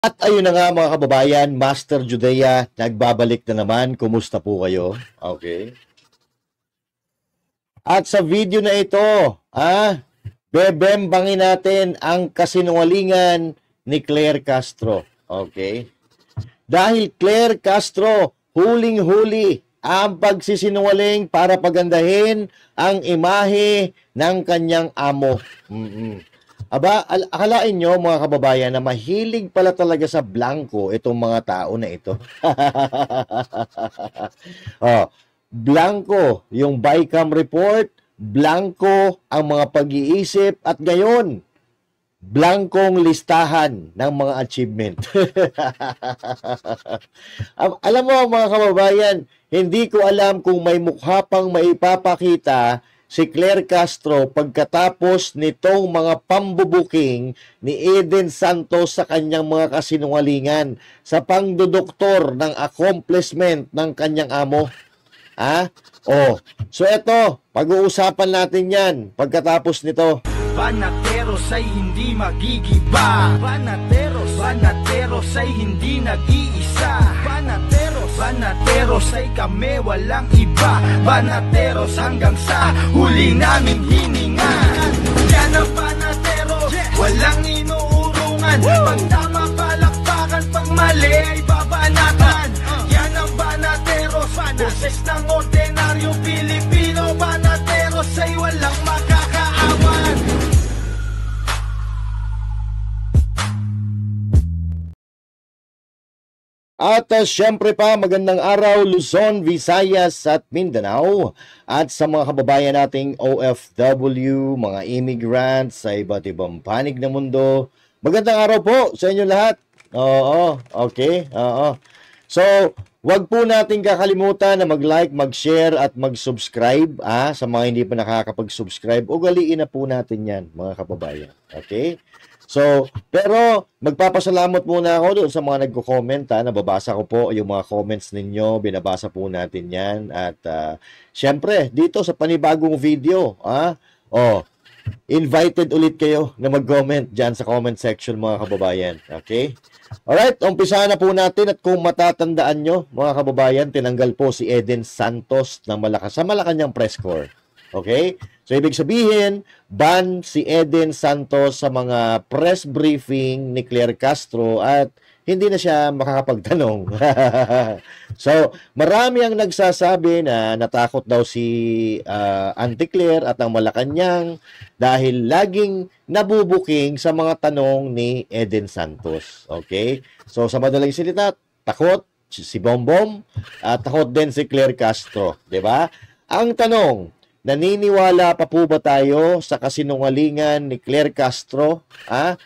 At ayun na nga mga kababayan, Master Judea, nagbabalik na naman. Kumusta po kayo? Okay. At sa video na ito, bebembangin natin ang kasinungalingan ni Claire Castro. Okay. Dahil Claire Castro, huling-huli ang pagsisinungaling para pagandahin ang imahe ng kanyang amo. Aba, akalain nyo mga kababayan na mahilig pala talaga sa blanco itong mga tao na ito. Blanco yung BICAM report, blanco ang mga pag-iisip at ngayon, blankong listahan ng mga achievement. Alam mo mga kababayan, hindi ko alam kung may mukha pang maipapakita si Claire Castro pagkatapos nitong mga pambubuking ni Eden Santos sa kanyang mga kasinungalingan sa pangdodoktor ng accomplishment ng kanyang amo. So eto, pag-uusapan natin yan pagkatapos nito. Banateros ay hindi magigiba. Banateros ay hindi nag-iisa. Banateros ay kami walang iba. Banateros hanggang sa huli naming hininga. Yan ang banateros, walang inuurungan. Pag tama palakpakan, pag mali ay babanatan. Yan ang banateros, boses ng ordinaryong Pilipino. Banateros ay walang makakaawan. At syempre pa, magandang araw Luzon, Visayas at Mindanao at sa mga kababayan nating OFW, mga immigrants sa iba't ibang panig ng mundo. Magandang araw po sa inyo lahat. Okay. So, wag po natin kakalimutan na mag-like, mag-share at mag-subscribe sa mga hindi pa nakakapag-subscribe. Ugaliin na po natin yan mga kababayan. Okay? So, pero magpapasalamat muna ako doon sa mga nagko-comment. Nababasa ko po yung mga comments ninyo. Binabasa po natin yan. At syempre, dito sa panibagong video, invited ulit kayo na mag-comment dyan sa comment section mga kababayan. Okay? Alright, umpisa na po natin. At kung matatandaan nyo, mga kababayan, tinanggal po si Eden Santos ng sa Malacanang press corps. Okay? So, ibig sabihin, ban si Eden Santos sa mga press briefing ni Claire Castro at hindi na siya makakapagtanong. So, marami ang nagsasabi na natakot daw si Auntie Claire at ang Malacanang dahil laging nabubuking sa mga tanong ni Eden Santos. Okay? So, sa madaling salita, takot si Bombom at takot din si Claire Castro. Diba? Ang tanong, naniniwala pa po ba tayo sa kasinungalingan ni Claire Castro at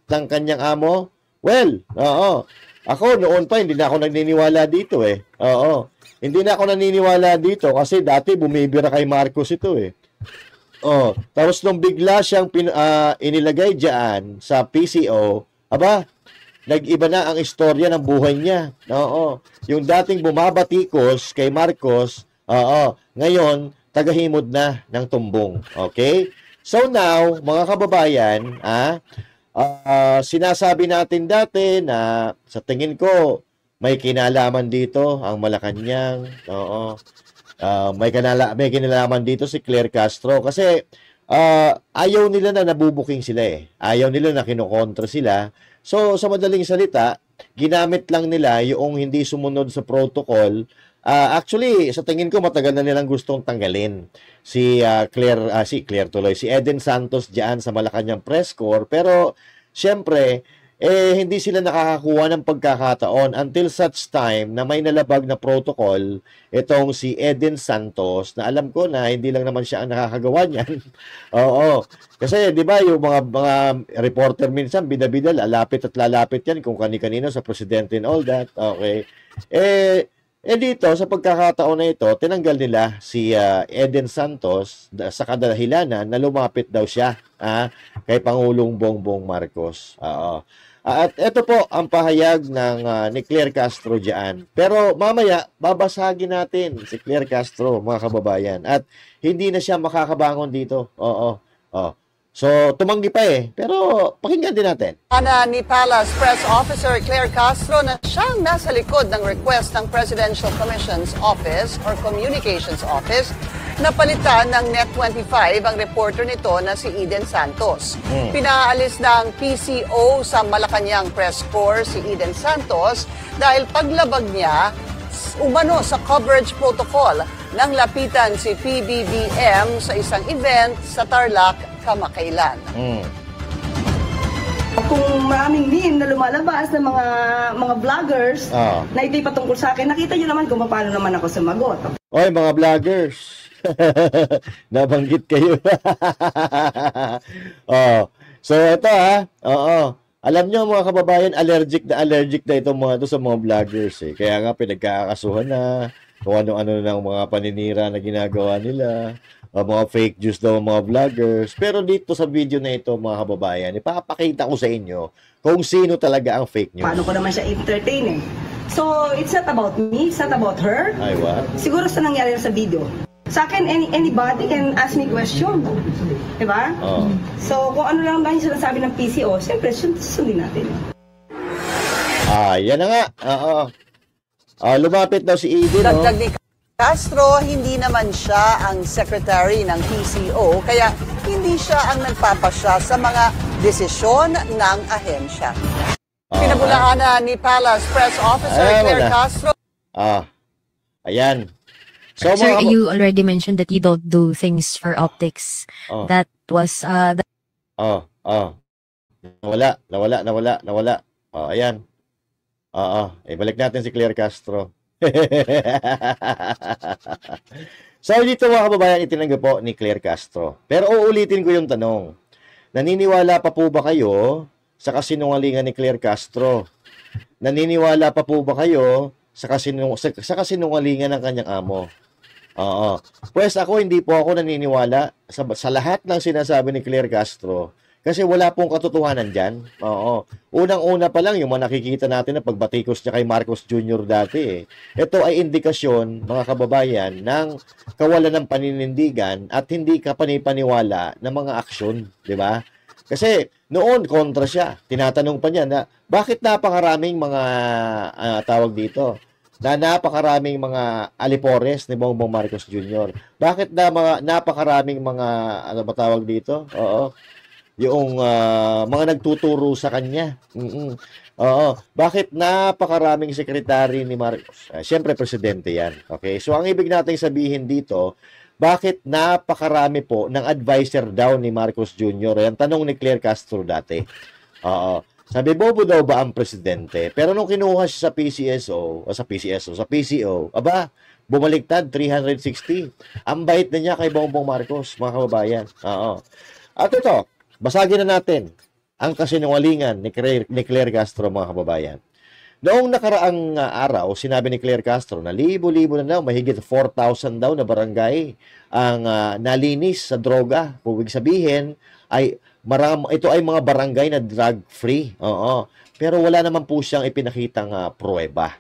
ng kanyang amo? Well, oo. Ako noon pa hindi na ako naniniwala dito eh. Oo. Hindi na ako naniniwala dito kasi dati bumibira kay Marcos ito eh. Tapos nung bigla siyang inilagay diyan sa PCO, nag-iba na ang istorya ng buhay niya. Oo. Yung dating bumabatikos kay Marcos, ngayon tagahimod na ng tumbong. Okay? So now, mga kababayan, sinasabi natin dati na sa tingin ko, may kinalaman dito ang Malacanang. Oo. May kinalaman dito si Claire Castro kasi ayaw nila na nabubuking sila eh. Ayaw nila na kinukontra sila. So, sa madaling salita, ginamit lang nila yung hindi sumunod sa protocol. Actually, sa tingin ko matagal na nilang gustong tanggalin si Eden Santos diyan sa Malacanang press corps, pero syempre hindi sila nakakakuha ng pagkakataon until such time na may nalabag na protocol itong si Eden Santos na alam ko na hindi lang naman siya ang nakakagawa niyan. Oo. Kasi 'di ba yung mga reporter minsan bida-bida lalapit at lalapit yan kung kani-kanino sa presidente and all that. Okay. Dito, sa pagkakataon na ito, tinanggal nila si Eden Santos sa kadahilanan na lumapit daw siya kay Pangulong Bongbong Marcos. At ito po ang pahayag ng ni Claire Castro diyan. Pero mamaya, babasagin natin si Claire Castro, mga kababayan. At hindi na siya makakabangon dito. So, tumanggi pa eh. Pero, pakinggan din natin. Ana ni Palace Press Officer Claire Castro na siyang nasa likod ng request ng Presidential Commission's Office or Communications Office na palitan ng Net25 ang reporter nito na si Eden Santos. Pinaalis ng PCO sa Malacanang Press Corps si Eden Santos dahil paglabag niya umano sa coverage protocol nang lapitan si PBBM sa isang event sa Tarlac, kamakailan. Kung maraming meme na lumalabas ng mga vloggers na ito'y patungkol sa akin, nakita niyo naman kung paano naman ako sumagot. Oy, mga vloggers. Nabanggit kayo. So, ito Oo. Alam nyo mga kababayan, allergic na itong mga to sa mga vloggers eh. Kaya nga pinagkakasuhan na kung ano-ano ng mga paninira na ginagawa nila. Mga fake news daw mga vloggers. Pero dito sa video na ito mga kababayan, ipapakita ko sa inyo kung sino talaga ang fake news. Paano ko naman siya entertain eh. So, it's not about me, it's not about her. Ay, what? Siguro sa nangyari sa video. Sa akin, anybody can ask me question. Diba? So, kung ano lang ba yung sinasabi ng PCO, siyempre, sundin natin. Yan na nga. Lumapit daw si Eden, Dagdag ni Castro, hindi naman siya ang secretary ng PCO, kaya hindi siya ang nagpapasya sa mga desisyon ng ahensya. Pinabulaan na ni Palace Press Officer Claire Castro. Ayan. So, Sir, you already mentioned that you don't do things for optics. That was Nawala. Ayan. Balik natin si Claire Castro. So, dito mga kababayan, itinanggap po ni Claire Castro. Pero uulitin ko yung tanong. Naniniwala pa po ba kayo sa kasinungalingan ni Claire Castro? Naniniwala pa po ba kayo sa kasinungalingan ng kanyang amo? Pues ako, hindi po ako naniniwala sa lahat ng sinasabi ni Claire Castro. Kasi wala pong katotohanan dyan. Unang-una pa lang yung mga nakikita natin na pagbatikos niya kay Marcos Jr. dati. Ito ay indikasyon, mga kababayan, ng kawalan ng paninindigan at hindi ka panipaniwala ng mga aksyon. Diba? Kasi noon, kontra siya. Tinatanong pa niya na, bakit napakaraming mga tawag dito? Napakaraming mga alipores ni Bongbong Marcos Jr. Bakit napakaraming mga, ano ba tawag dito? Yung mga nagtuturo sa kanya. Bakit napakaraming sekretary ni Marcos? Siyempre, presidente yan. Okay? So, ang ibig natin sabihin dito, bakit napakarami po ng advisor daw ni Marcos Jr.? Yan tanong ni Claire Castro dati. Sabi, bobo daw ba ang presidente? Pero nung kinuha siya sa PCO, aba, bumaliktad, 360. Ang bait na niya kay Bongbong Marcos, mga kababayan. At ito, basagin na natin ang kasinungalingan ni Claire Castro, mga kababayan. Noong nakaraang araw, sinabi ni Claire Castro na libo-libo na daw, mahigit 4,000 daw na barangay ang nalinis sa droga. Ibig sabihin, ito ay mga barangay na drug-free. Pero wala naman po siyang ipinakitang pruweba.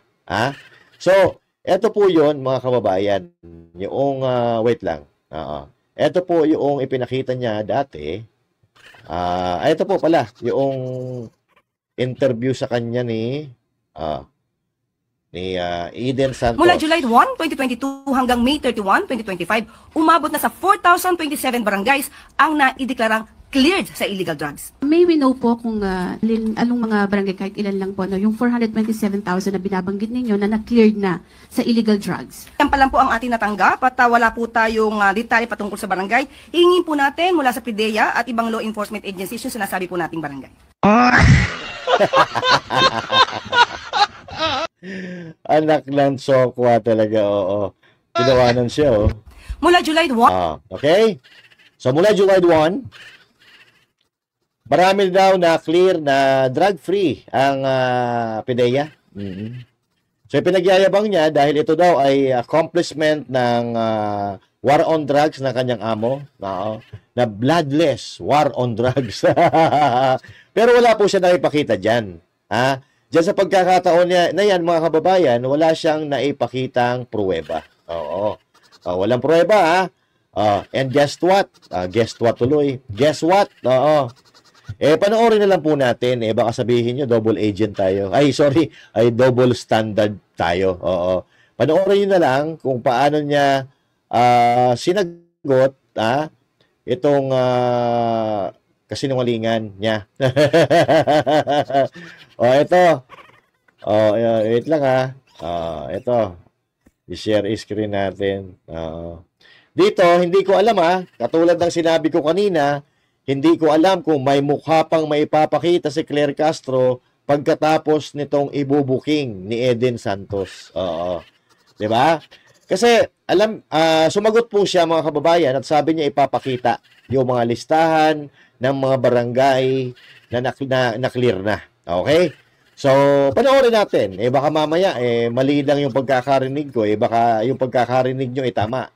So, ito po yun, mga kababayan. Yung, wait lang. Ito po yung ipinakita niya dati. Ito po pala, yung interview sa kanya ni Eden Santos. Mula July 1, 2022 hanggang May 31, 2025, umabot na sa 4,027 barangays ang naideklarang cleared sa illegal drugs. May we know po kung anong mga barangay, kahit ilan lang po, yung 427,000 na binabanggit ninyo na na-cleared na sa illegal drugs. Yan pa lang po ang ating natanggap at wala po tayong detalye patungkol sa barangay. Hingin po natin mula sa PIDEA at ibang law enforcement agencies yung sinasabi po nating barangay. Anak ng sokwa talaga, Tinawanan siya, Mula July 1, okay? So, mula July 1, marami daw na clear na drug-free ang PIDEA. So, pinagyayabang niya dahil ito daw ay accomplishment ng war on drugs ng kanyang amo. Na bloodless war on drugs. Pero wala po siya naipakita dyan. Diyan sa pagkakataon niya na yan, mga kababayan, wala siyang naipakitang pruweba. Walang pruweba, And guess what? Guess what tuloy? Guess what? Oo. Panoorin na lang po natin. Baka sabihin nyo, double agent tayo. Ay, sorry. Ay, double standard tayo. Oo. Panoorin nyo na lang kung paano niya sinagot itong kasinungalingan niya. Ito. Wait lang ito. I-share screen natin. Dito, hindi ko alam katulad ng sinabi ko kanina, hindi ko alam kung may mukha pang maipapakita si Claire Castro pagkatapos nitong ibubuking ni Eden Santos. Diba? Kasi, sumagot po siya mga kababayan at sabi niya ipapakita yung mga listahan ng mga barangay na clear na. Okay? So, panoorin natin. Baka mamaya, mali lang yung pagkakarinig ko. Baka yung pagkakarinig nyo tama.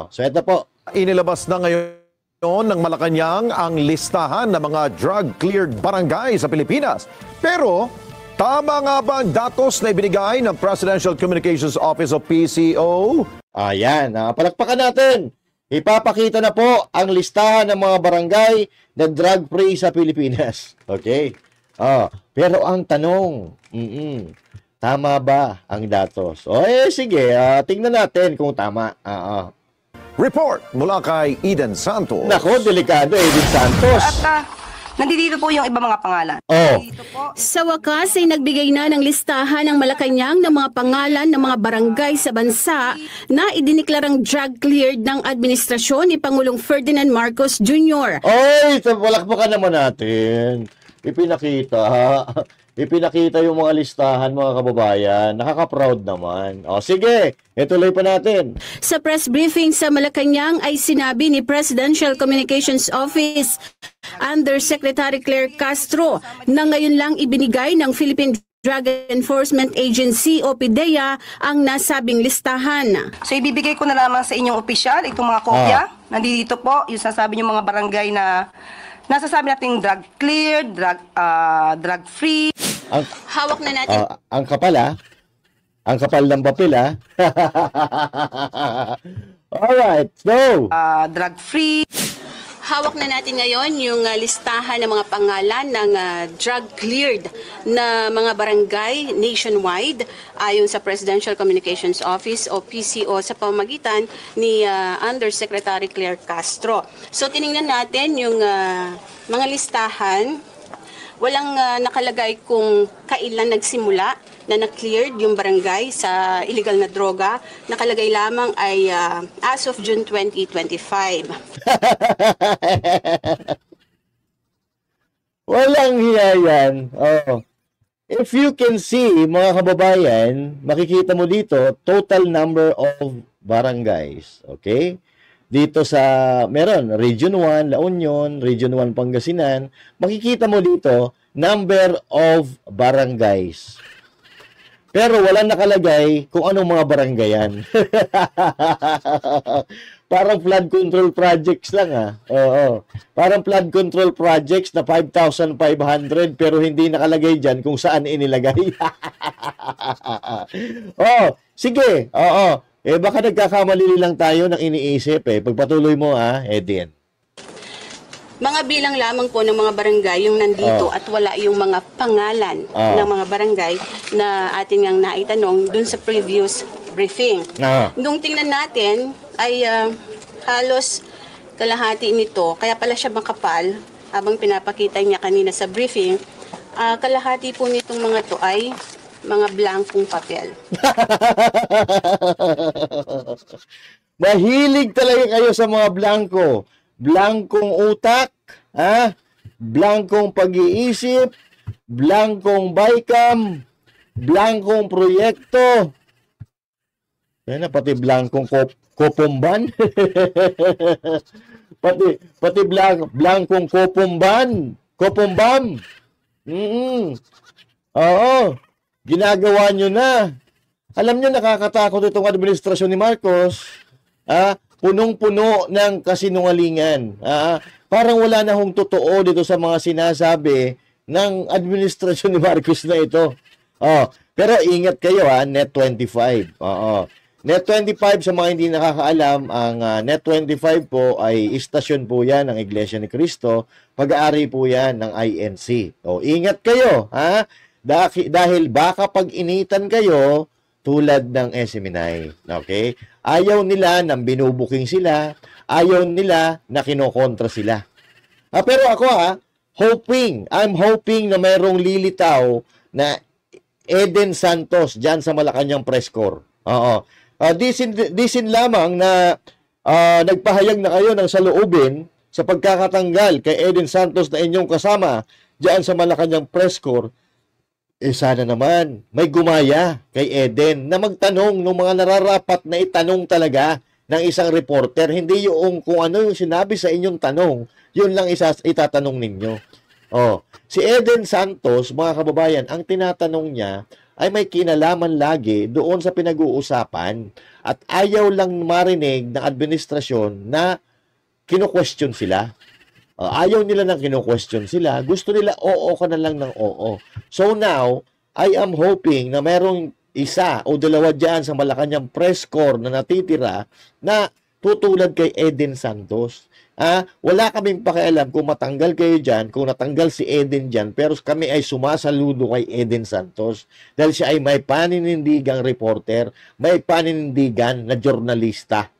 So, ito po. Inilabas na ngayon ng Malacanang ang listahan ng mga drug-cleared barangay sa Pilipinas. Pero, tama nga ba ang datos na ibinigay ng Presidential Communications Office o PCO? Ayan, palakpakan natin. Ipapakita na po ang listahan ng mga barangay na drug-free sa Pilipinas. Okay? Pero ang tanong, tama ba ang datos? Sige, tingnan natin kung tama. Report mula kay Eden Santos. Nako, delikado Eden Santos. At nandito po yung iba mga pangalan. Dito po. Sa wakas ay nagbigay na ng listahan ng Malacanang ng mga pangalan ng mga barangay sa bansa na idiniklarang drug cleared ng administrasyon ni Pangulong Ferdinand Marcos Jr. Palakpakan naman natin. Ipinakita yung mga listahan, mga kababayan. Nakaka-proud naman. Sige, ituloy pa natin. Sa press briefing sa Malacanang ay sinabi ni Presidential Communications Office Undersecretary Claire Castro na ngayon lang ibinigay ng Philippine Drug Enforcement Agency o PDEA ang nasabing listahan. So ibibigay ko na lamang sa inyong opisyal itong mga kopya. Nandito po yung sasabi yung mga barangay na nasasabi natin drug cleared, drug free. Hawak na natin. Ang kapal Ang kapal ng papel Alright, so. Drug free. Hawak na natin ngayon yung listahan ng mga pangalan ng drug-cleared na mga barangay nationwide ayon sa Presidential Communications Office o PCO sa pamamagitan ni Undersecretary Claire Castro. So tiningnan natin yung mga listahan. Walang nakalagay kung kailan nagsimula na na-cleared yung barangay sa illegal na droga. Nakalagay lamang ay as of June 2025. Walang hiya yan. If you can see, mga kababayan, makikita mo dito, total number of barangays. Okay? Dito sa, meron, Region 1, La Union, Region 1, Pangasinan, makikita mo dito, number of barangays. Pero walang nakalagay kung anong mga barangay yan. Parang flood control projects lang Oo. Parang flood control projects na 5,500 pero hindi nakalagay dyan kung saan inilagay. Sige. Baka nagkakamali lang tayo ng iniisip Pagpatuloy mo Edin. Mga bilang lamang po ng mga barangay yung nandito at wala yung mga pangalan ng mga barangay na ating ngang naitanong dun sa previous briefing. Nung tingnan natin ay halos kalahati nito, kaya pala siya makapal habang pinapakita niya kanina sa briefing, kalahati po nitong mga to ay mga blankong papel. Mahilig talaga kayo sa mga blanco. Blankong utak, blankong pag-iisip, blankong bycam, blankong proyekto. Yan pati blankong kopomban. pati blankong kopomban. Kopombam. Oo. Ginagawa nyo na. Alam nyo, nakakatakot itong administrasyon ni Marcos. Punong-puno ng kasinungalingan. Parang wala na hong totoo dito sa mga sinasabi ng administrasyon ni Marcos na ito. Pero ingat kayo Net 25. Net25, sa mga hindi nakakaalam, ang Net25 po ay istasyon po yan ng Iglesia ni Cristo. Pag-aari po yan ng INC. O, ingat kayo, ha? Dahil baka pag-initan kayo tulad ng SMNI. Okay? Ayaw nila nang binubuking sila. Ayaw nila na kinokontra sila. Pero ako I'm hoping na mayroong lilitaw na Eden Santos dyan sa Malacanang Press Corps. Oo. Disin lamang na nagpahayag na kayo ng saloobin sa pagkakatanggal kay Eden Santos na inyong kasama dyan sa Malacanang Press Corps. Sana naman may gumaya kay Eden na magtanong ng mga nararapat na itanong talaga ng isang reporter. Hindi yung kung ano yung sinabi sa inyong tanong, yun lang itatanong ninyo. Si Eden Santos, mga kababayan, ang tinatanong niya ay may kinalaman lagi doon sa pinag-uusapan at ayaw lang marinig ng administrasyon na kino-question sila. Ayaw nila nang kino-question sila. Gusto nila oo ka na lang ng oo. So now, I am hoping na merong isa o dalawa dyan sa Malacanang Press Corps na natitira na tutulad kay Eden Santos. Wala kaming pakialam kung matanggal kayo dyan, kung natanggal si Eden dyan, pero kami ay sumasaludo kay Eden Santos dahil siya ay may paninindigang reporter, may paninindigan na jurnalista.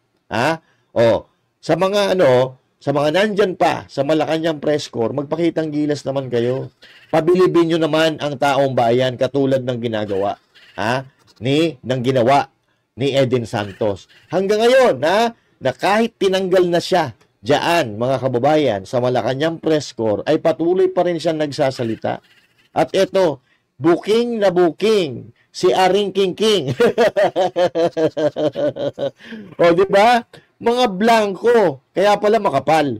Sa mga nandyan pa sa Malacanang Press Corps, magpakitang gilas naman kayo. Pabilibin nyo naman ang taong bayan katulad ng ginagawa ng ginawa ni Eden Santos. Hanggang ngayon, na kahit tinanggal na siya diyan, mga kababayan, sa Malacanang Press Corps, ay patuloy pa rin siyang nagsasalita. At ito, booking na booking si Aring King King. Di ba? Mga blanco, kaya pala makapal.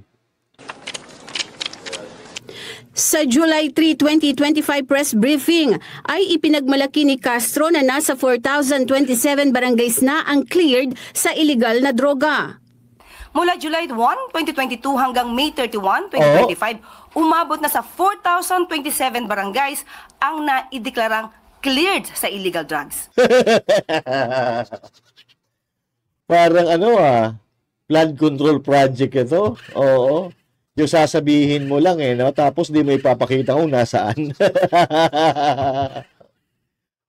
Sa July 3, 2025 press briefing ay ipinagmalaki ni Castro na nasa 4,027 barangays na ang cleared sa illegal na droga. Mula July 1, 2022 hanggang May 31, 2025, umabot na sa 4,027 barangays ang naideklarang cleared sa illegal drugs. Parang flood control project ito. Oo. Yung sasabihin mo lang tapos di mo ipapakita kung nasaan.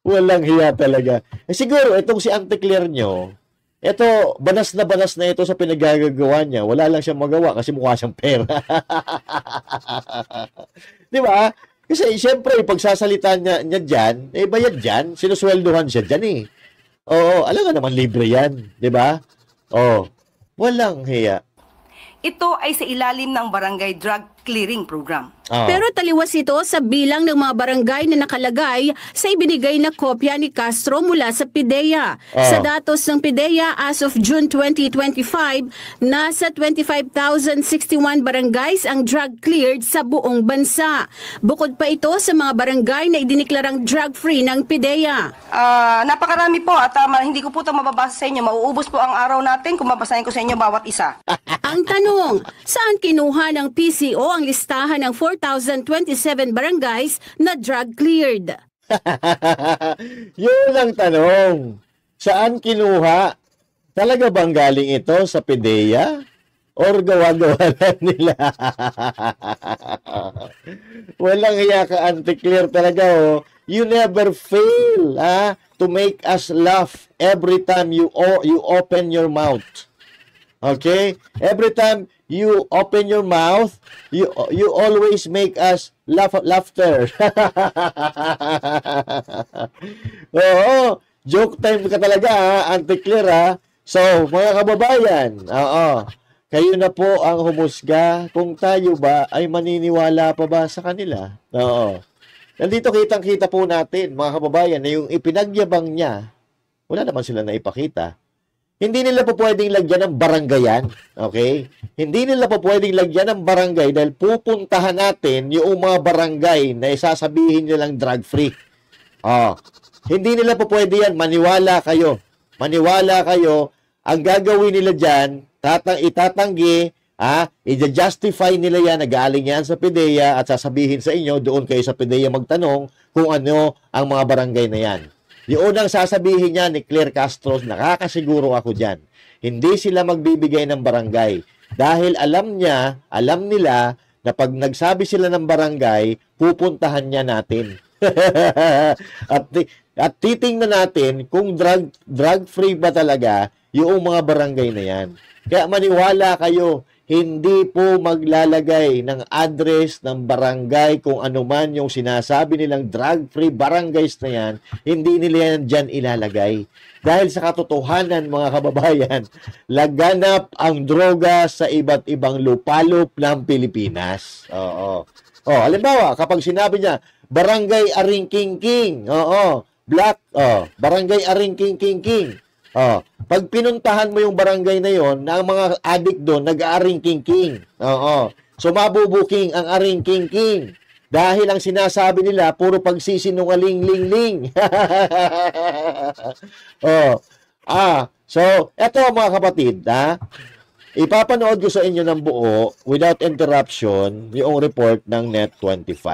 Walang hiya talaga. Siguro, itong si Auntie Claire nyo, ito, banas na ito sa pinagagagawa niya. Wala lang siyang magawa kasi mukha siyang pera. Di ba? Kasi siyempre, pagsasalita niya dyan, bayad dyan, sinusweldohan siya dyan Oo, alam nga naman, libre yan. Di ba? Walang hiya. Ito ay sa ilalim ng Barangay Drug Clearing Program. Pero taliwas ito sa bilang ng mga barangay na nakalagay sa ibinigay na kopya ni Castro mula sa PIDEA. Sa datos ng PIDEA as of June 2025, nasa 25,061 barangays ang drug cleared sa buong bansa. Bukod pa ito sa mga barangay na idiniklarang drug-free ng PIDEA. Napakarami po at hindi ko po ito mababasa sa inyo. Mauubos po ang araw natin kung mabasahin ko sa inyo bawat isa. Ang tanong, saan kinuha ng PCO ang listahan ng 4,027 barangays na drug cleared? Yun ang tanong. Saan kinuha? Talaga bang galing ito sa PIDEA? Or gawa-gawa lang nila? Walang hiya ka, Auntie Claire, talaga You never fail to make us laugh every time you open your mouth. Okay? Every time you open your mouth, you always make us laughter. Oo, joke time ka talaga, Auntie Claire, So, mga kababayan, kayo na po ang humusga kung tayo ba ay maniniwala pa ba sa kanila. Nandito kitang-kita po natin, mga kababayan, na yung ipinagyabang niya, wala naman sila na ipakita. Hindi nila po pwedeng lagyan ng barangayan, okay? Hindi nila po pwedeng lagyan ng barangay dahil pupuntahan natin yung mga barangay na isasabihin nilang drug-free. Hindi nila po pwede yan. Maniwala kayo. Maniwala kayo. Ang gagawin nila dyan, itatanggi, i-justify nila yan, nagaling yan sa PIDEA at sasabihin sa inyo, doon kayo sa PIDEA magtanong kung ano ang mga barangay na yan. Yung unang sasabihin niya ni Claire Castro, nakakasiguro ako dyan, hindi sila magbibigay ng barangay. Dahil alam nila na pag nagsabi sila ng barangay, pupuntahan niya natin. at titingnan natin kung drug-free ba talaga yung mga barangay na yan. Kaya maniwala kayo, hindi po maglalagay ng address ng barangay kung ano man yung sinasabi nilang drug-free barangays na yan, hindi nila yan dyan ilalagay. Dahil sa katotohanan, mga kababayan, laganap ang droga sa iba't ibang lupalop ng Pilipinas. Oo. Halimbawa, kapag sinabi niya, Barangay Aringkingking, Barangay Aringkingking, pag pinuntahan mo yung barangay na yon, na ang mga adik doon nag-aaring-king-king. So mabubuking ang aring-king-king. Dahil ang sinasabi nila, puro pagsisinungaling-ling-ling. So, eto mga kapatid, ipapanood ko sa inyo ng buo, without interruption, yung report ng Net25.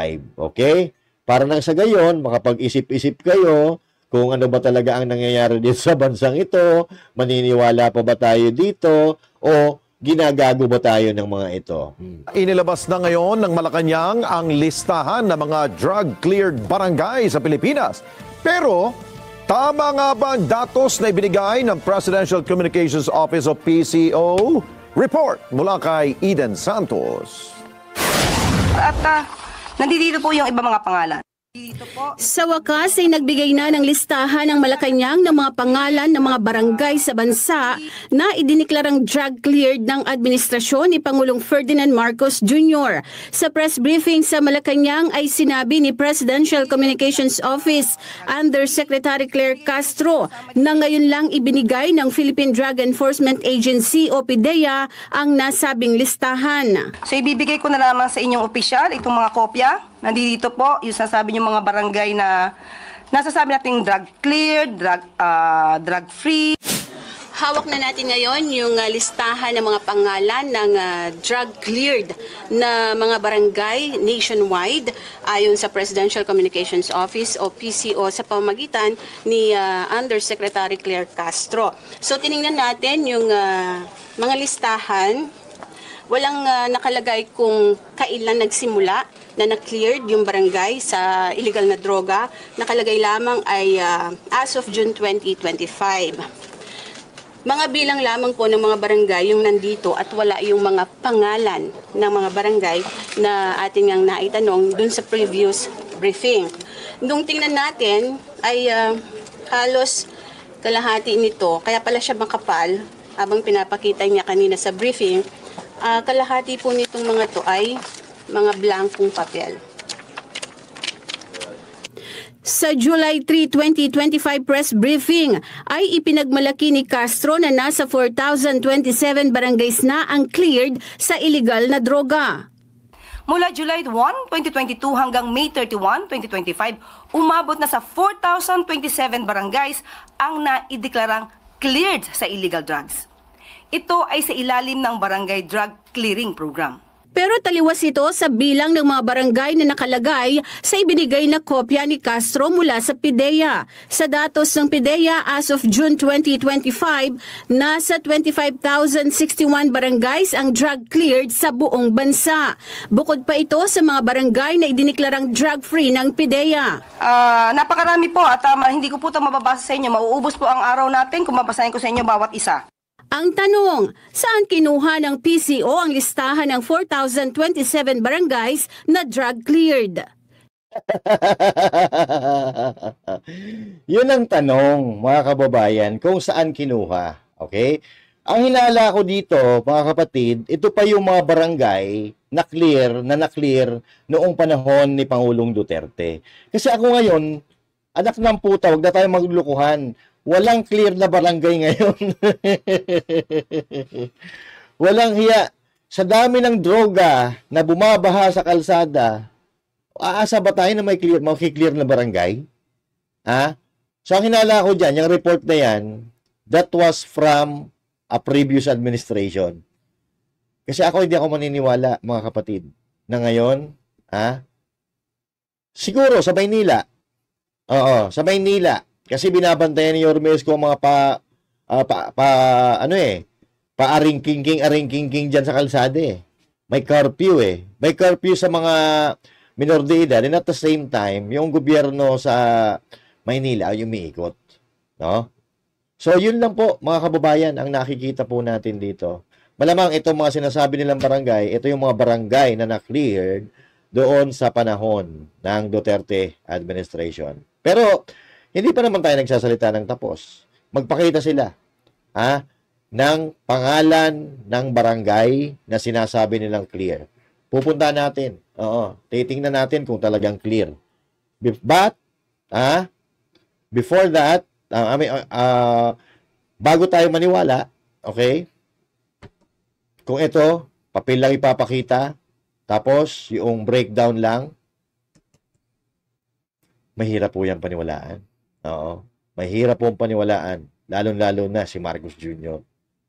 Okay? Para nang sa gayon, makapag-isip-isip kayo, kung ano ba talaga ang nangyayari dito sa bansang ito, maniniwala pa ba tayo dito, o ginagago ba tayo ng mga ito? Inilabas na ngayon ng Malacanang ang listahan ng mga drug-cleared barangay sa Pilipinas. Pero, tama nga ba ang datos na ibinigay ng Presidential Communications Office o PCO? Report mula kay Eden Santos. At nandito po yung iba mga pangalan. Sa wakas ay nagbigay na ng listahan ng Malacanang ng mga pangalan ng mga barangay sa bansa na idiniklarang drug-cleared ng administrasyon ni Pangulong Ferdinand Marcos Jr. Sa press briefing sa Malacanang ay sinabi ni Presidential Communications Office Undersecretary Claire Castro na ngayon lang ibinigay ng Philippine Drug Enforcement Agency o PDEA ang nasabing listahan. So ibibigay ko na lamang sa inyong opisyal itong mga kopya. Nandito po yung sasabi niyo mga barangay na nasasabi nating drug cleared, drug free. Hawak na natin ngayon yung listahan ng mga pangalan ng drug cleared na mga barangay nationwide ayon sa Presidential Communications Office o PCO sa pamamagitan ni Undersecretary Claire Castro. So tiningnan natin yung mga listahan. Walang nakalagay kung kailan nagsimula na na-cleared yung barangay sa illegal na droga. Nakalagay lamang ay as of June 2025. Mga bilang lamang po ng mga barangay yung nandito at wala yung mga pangalan ng mga barangay na ating ang naitanong dun sa previous briefing. Nung tingnan natin ay halos kalahati nito, kaya pala siya makapal habang pinapakita niya kanina sa briefing. Kalahati po nitong mga to ay mga blankong papel. Sa July 3, 2025 press briefing ay ipinagmalaki ni Castro na nasa 4,027 barangays na ang cleared sa illegal na droga. Mula July 1, 2022 hanggang May 31, 2025, umabot na sa 4,027 barangays ang naideklarang cleared sa illegal drugs. Ito ay sa ilalim ng Barangay Drug Clearing Program. Pero taliwas ito sa bilang ng mga barangay na nakalagay sa ibinigay na kopya ni Castro mula sa PDEA. Sa datos ng PDEA as of June 2025, nasa 25,061 barangays ang drug cleared sa buong bansa. Bukod pa ito sa mga barangay na idiniklarang drug-free ng PDEA. Napakarami po at hindi ko po ito mababasa sa inyo. Mauubos po ang araw natin kung mabasahin ko sa inyo bawat isa. Ang tanong, saan kinuha ng PCO ang listahan ng 4,027 barangays na drug cleared? Yun ang tanong, mga kababayan, kung saan kinuha. Okay? Ang hinala ko dito, mga kapatid, ito pa yung mga barangay na na-clear noong panahon ni Pangulong Duterte. Kasi ako ngayon, anak ng puta, wag na tayo maglulukuhan. Walang clear na barangay ngayon. Walang hiya. Sa dami ng droga na bumabaha sa kalsada, aasa ba tayo na makiklear na barangay? Ha? So, ang hinala ko dyan, yung report na yan, that was from a previous administration. Kasi hindi ako maniniwala, mga kapatid, na ngayon, siguro sa Maynila, sa Maynila, Kasi binabantayan ni Yormes ko ang mga paaring-king dyan sa kalsada eh. May curfew eh. May curfew sa mga minor de edad, and at the same time, yung gobyerno sa Maynila ay umiikot. No? So, yun lang po, mga kababayan, ang nakikita po natin dito. Malamang itong mga sinasabi nilang barangay, ito yung mga barangay na na-cleared doon sa panahon ng Duterte administration. Pero, hindi pa naman tayo nagsasalita ng tapos. Magpakita sila ng pangalan ng barangay na sinasabi nilang clear. Pupunta natin. Oo, titingnan natin kung talagang clear. But, before that, bago tayo maniwala, okay, kung ito, papel lang ipapakita, tapos yung breakdown lang, mahirap po yan paniwalaan. Oo, mahirap po paniwalaan, lalong-lalo na si Marcos Jr.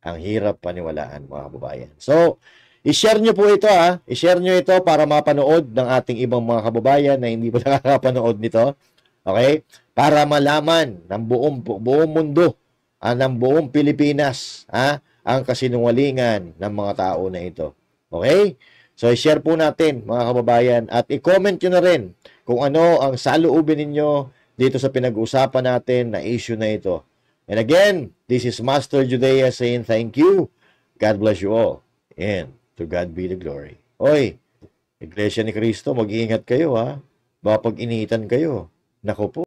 Ang hirap paniwalaan, mga kababayan. So, i-share nyo po ito i-share nyo ito para mapanood ng ating ibang mga kababayan na hindi pa nakakapanood nito. Okay? Para malaman ng buong mundo, ng buong Pilipinas, ang kasinungalingan ng mga tao na ito. Okay? So, i-share po natin, mga kababayan, at i-comment nyo na rin kung ano ang saloobin ninyo dito sa pinag-usapan natin na issue na ito. And again, this is Master Judea saying thank you. God bless you all. And to God be the glory. Oy, Iglesia ni Cristo, mag-iingat kayo Baka pag initan kayo. Nako po.